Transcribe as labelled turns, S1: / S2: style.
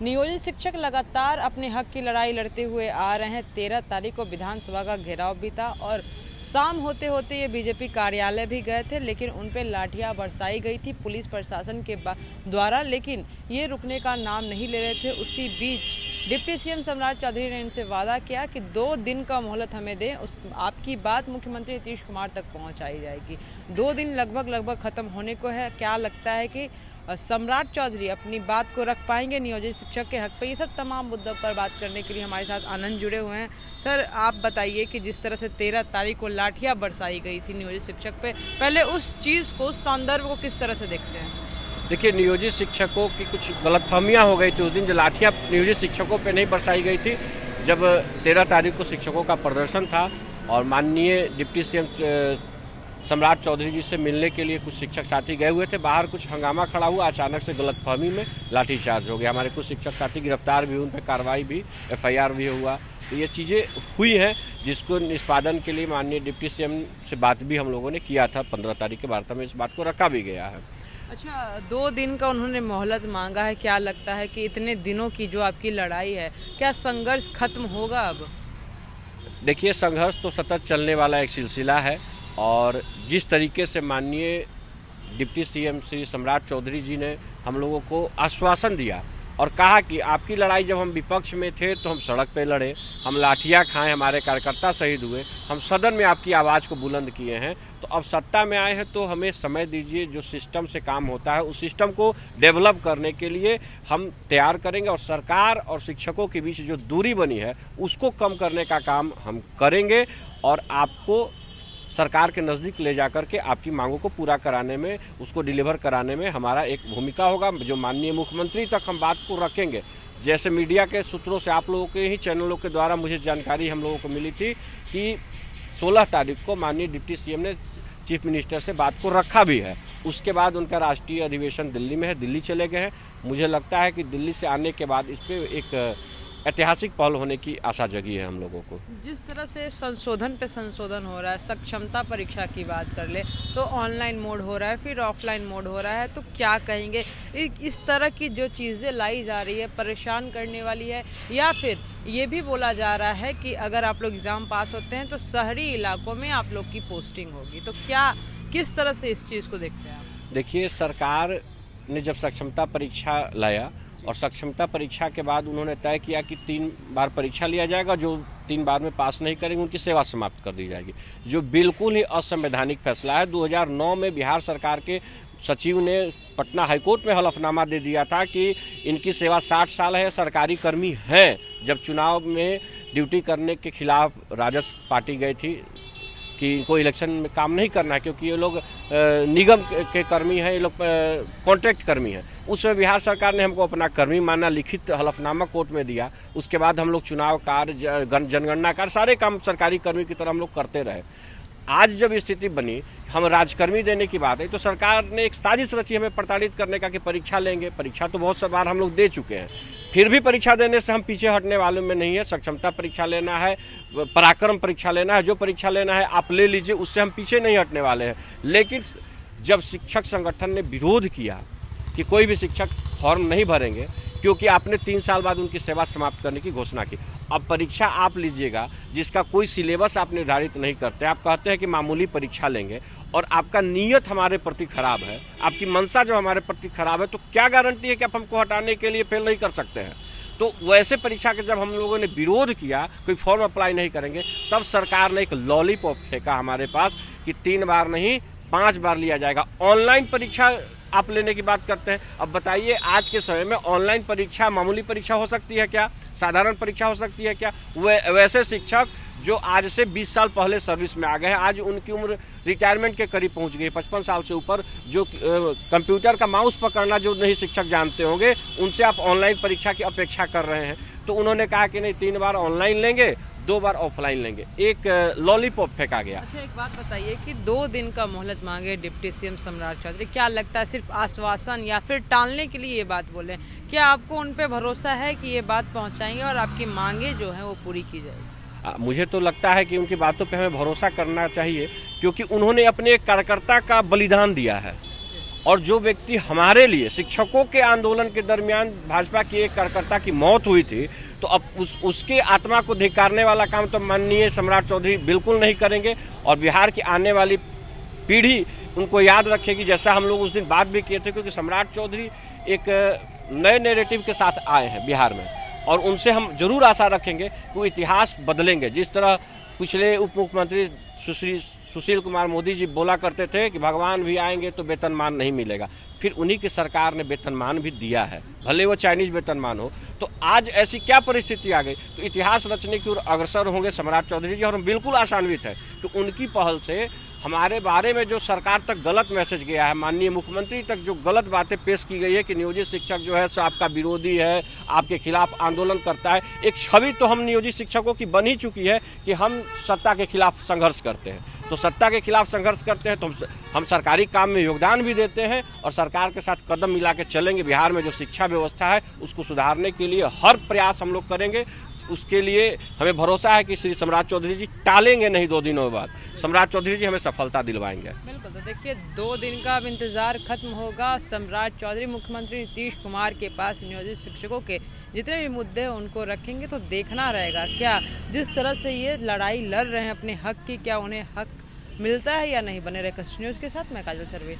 S1: नियोजित शिक्षक लगातार अपने हक की लड़ाई लड़ते हुए आ रहे हैं। 13 तारीख को विधानसभा का घेराव भी था और शाम होते होते ये बीजेपी कार्यालय भी गए थे, लेकिन उन पे लाठियां बरसाई गई थी पुलिस प्रशासन के द्वारा, लेकिन ये रुकने का नाम नहीं ले रहे थे। उसी बीच डिप्टी सीएम सम्राट चौधरी ने इनसे वादा किया कि 2 दिन का मोहलत हमें दें, आपकी बात मुख्यमंत्री नीतीश कुमार तक पहुंचाई जाएगी। 2 दिन लगभग खत्म होने को है। क्या लगता है कि सम्राट चौधरी अपनी बात को रख पाएंगे नियोजित शिक्षक के हक पे? ये सब तमाम मुद्दों पर बात करने के लिए हमारे साथ आनंद जुड़े हुए हैं। सर, आप बताइए कि जिस तरह से 13 तारीख को लाठियां बरसाई गई थी नियोजित शिक्षक पे, पहले उस चीज़ को, सौंदर्य को किस तरह से देखते हैं?
S2: देखिए, नियोजित शिक्षकों की कुछ गलतफहमियां हो गई थी उस दिन। जो लाठियां नियोजित शिक्षकों पे नहीं बरसाई गई थी, जब 13 तारीख को शिक्षकों का प्रदर्शन था और माननीय डिप्टी सीएम सम्राट चौधरी जी से मिलने के लिए कुछ शिक्षक साथी गए हुए थे। बाहर कुछ हंगामा खड़ा हुआ, अचानक से गलतफहमी में लाठीचार्ज हो गया। हमारे कुछ शिक्षक साथी गिरफ्तार भी हुए, उन पर कार्रवाई भी, FIR भी हुआ। तो ये चीज़ें हुई हैं जिसको निष्पादन के लिए माननीय डिप्टी सीएम से बात भी हम लोगों ने किया था। 15 तारीख के वार्ता में इस बात को रखा भी गया है।
S1: अच्छा, 2 दिन का उन्होंने मोहलत मांगा है। क्या लगता है कि इतने दिनों की जो आपकी लड़ाई है, क्या संघर्ष खत्म होगा अब?
S2: देखिए, संघर्ष तो सतत चलने वाला एक सिलसिला है और जिस तरीके से माननीय डिप्टी सीएम श्री सम्राट चौधरी जी ने हम लोगों को आश्वासन दिया और कहा कि आपकी लड़ाई, जब हम विपक्ष में थे तो हम सड़क पे लड़े, हम लाठियां खाए, हमारे कार्यकर्ता शहीद हुए, हम सदन में आपकी आवाज़ को बुलंद किए हैं, तो अब सत्ता में आए हैं तो हमें समय दीजिए। जो सिस्टम से काम होता है उस सिस्टम को डेवलप करने के लिए हम तैयार करेंगे और सरकार और शिक्षकों के बीच जो दूरी बनी है उसको कम करने का काम हम करेंगे और आपको सरकार के नज़दीक ले जाकर के आपकी मांगों को पूरा कराने में, उसको डिलीवर कराने में हमारा एक भूमिका होगा। जो माननीय मुख्यमंत्री तक हम बात को रखेंगे। जैसे मीडिया के सूत्रों से, आप लोगों के ही चैनलों के द्वारा मुझे जानकारी हम लोगों को मिली थी कि 16 तारीख को माननीय डिप्टी सीएम ने चीफ मिनिस्टर से बात को रखा भी है। उसके बाद उनका राष्ट्रीय अधिवेशन दिल्ली में है, दिल्ली चले गए हैं। मुझे लगता है कि दिल्ली से आने के बाद इस पर एक ऐतिहासिक पहल होने की आशा जगी है हम लोगों को।
S1: जिस तरह से संशोधन पे संशोधन हो रहा है, सक्षमता परीक्षा की बात कर ले तो ऑनलाइन मोड हो रहा है, फिर ऑफलाइन मोड हो रहा है, तो क्या कहेंगे? इस तरह की जो चीज़ें लाई जा रही है परेशान करने वाली है, या फिर ये भी बोला जा रहा है कि अगर आप लोग एग्ज़ाम पास होते हैं तो शहरी इलाकों में आप लोग की पोस्टिंग होगी, तो क्या, किस तरह से इस चीज़ को देखते हैं आप?
S2: देखिए, सरकार ने जब सक्षमता परीक्षा लाया और सक्षमता परीक्षा के बाद उन्होंने तय किया कि 3 बार परीक्षा लिया जाएगा, जो 3 बार में पास नहीं करेंगे उनकी सेवा समाप्त कर दी जाएगी, जो बिल्कुल ही असंवैधानिक फैसला है। 2009 में बिहार सरकार के सचिव ने पटना हाईकोर्ट में हलफनामा दे दिया था कि इनकी सेवा 60 साल है, सरकारी कर्मी हैं। जब चुनाव में ड्यूटी करने के खिलाफ राजद पार्टी गई थी कि इनको इलेक्शन में काम नहीं करना है क्योंकि ये लोग निगम के कर्मी हैं, ये लोग कॉन्ट्रैक्ट कर्मी हैं। उसमें बिहार सरकार ने हमको अपना कर्मी माना, लिखित हलफनामा कोर्ट में दिया। उसके बाद हम लोग चुनाव कार्य, जनगणना कार्य, सारे काम सरकारी कर्मी की तरह हम लोग करते रहे। आज जब स्थिति बनी, हम राजकर्मी देने की बात है, तो सरकार ने एक साजिश रची हमें प्रताड़ित करने का कि परीक्षा लेंगे। परीक्षा तो बहुत सा बार हम लोग दे चुके हैं, फिर भी परीक्षा देने से हम पीछे हटने वालों में नहीं है। सक्षमता परीक्षा लेना है, पराक्रम परीक्षा लेना है, जो परीक्षा लेना है आप ले लीजिए, उससे हम पीछे नहीं हटने वाले हैं। लेकिन जब शिक्षक संगठन ने विरोध किया कि कोई भी शिक्षक फॉर्म नहीं भरेंगे क्योंकि आपने 3 साल बाद उनकी सेवा समाप्त करने की घोषणा की, अब परीक्षा आप लीजिएगा जिसका कोई सिलेबस आप निर्धारित नहीं करते, आप कहते हैं कि मामूली परीक्षा लेंगे और आपका नीयत हमारे प्रति खराब है, आपकी मंशा जो हमारे प्रति खराब है, तो क्या गारंटी है कि आप हमको हटाने के लिए फेल नहीं कर सकते हैं? तो वैसे परीक्षा के जब हम लोगों ने विरोध किया, कोई फॉर्म अप्लाई नहीं करेंगे, तब सरकार ने एक लॉलीपॉप फेंका हमारे पास कि 3 बार नहीं 5 बार लिया जाएगा। ऑनलाइन परीक्षा आप लेने की बात करते हैं। अब बताइए, आज के समय में ऑनलाइन परीक्षा मामूली परीक्षा हो सकती है क्या? साधारण परीक्षा हो सकती है क्या? वैसे शिक्षक जो आज से 20 साल पहले सर्विस में आ गए हैं, आज उनकी उम्र रिटायरमेंट के करीब पहुंच गई, 55 साल से ऊपर, जो कंप्यूटर का माउस पकड़ना जो नहीं शिक्षक जानते होंगे, उनसे आप ऑनलाइन परीक्षा की अपेक्षा कर रहे हैं। तो उन्होंने कहा कि नहीं, 3 बार ऑनलाइन लेंगे, 2 बार ऑफलाइन लेंगे, एक लॉलीपॉप फेंका गया।
S1: अच्छा, एक बात बताइए कि 2 दिन का मोहलत मांगे डिप्टी सीएम सम्राट चौधरी, क्या लगता है सिर्फ आश्वासन या फिर टालने के लिए ये बात बोले? क्या आपको उन पे भरोसा है कि ये बात पहुंचाएंगे और आपकी मांगे जो हैं वो पूरी की जाएगी?
S2: मुझे तो लगता है कि उनकी बातों पे हमें भरोसा करना चाहिए क्योंकि उन्होंने अपने कार्यकर्ता का बलिदान दिया है और जो व्यक्ति हमारे लिए शिक्षकों के आंदोलन के दरमियान भाजपा की एक कार्यकर्ता की मौत हुई थी, तो अब उसके आत्मा को धिक्कारने वाला काम तो माननीय सम्राट चौधरी बिल्कुल नहीं करेंगे। और बिहार की आने वाली पीढ़ी उनको याद रखेगी, जैसा हम लोग उस दिन बात भी किए थे, क्योंकि सम्राट चौधरी एक नए नैरेटिव के साथ आए हैं बिहार में, और उनसे हम जरूर आशा रखेंगे कि वो इतिहास बदलेंगे। जिस तरह पिछले उप मुख्यमंत्री सुशील कुमार मोदी जी बोला करते थे कि भगवान भी आएंगे तो वेतनमान नहीं मिलेगा, फिर उन्हीं की सरकार ने वेतनमान भी दिया है, भले वो चाइनीज वेतनमान हो। तो आज ऐसी क्या परिस्थिति आ गई, तो इतिहास रचने की ओर अग्रसर होंगे सम्राट चौधरी जी, और हम बिल्कुल आशान्वित है कि उनकी पहल से हमारे बारे में जो सरकार तक गलत मैसेज गया है, माननीय मुख्यमंत्री तक जो गलत बातें पेश की गई है कि नियोजित शिक्षक जो है सो आपका विरोधी है, आपके खिलाफ आंदोलन करता है, एक छवि तो हम नियोजित शिक्षकों की बन ही चुकी है कि हम सत्ता के खिलाफ संघर्ष करते हैं। तो सत्ता के खिलाफ संघर्ष करते हैं तो हम सरकारी काम में योगदान भी देते हैं और सरकार के साथ कदम मिला के चलेंगे। बिहार में जो शिक्षा व्यवस्था है उसको सुधारने के लिए हर प्रयास हम लोग करेंगे। उसके लिए हमें भरोसा है कि श्री सम्राट चौधरी जी टालेंगे नहीं, 2 दिनों बाद सम्राट चौधरी जी हमें सफलता दिलवाएंगे।
S1: बिल्कुल, तो देखिए 2 दिन का अब इंतजार खत्म होगा। सम्राट चौधरी मुख्यमंत्री नीतीश कुमार के पास नियोजित शिक्षकों के जितने भी मुद्दे हैं उनको रखेंगे, तो देखना रहेगा क्या जिस तरह से ये लड़ाई लड़ रहे हैं अपने हक की, क्या उन्हें हक मिलता है या नहीं। बने रहे कश न्यूज़ के साथ, मैं काजल सर्वेश।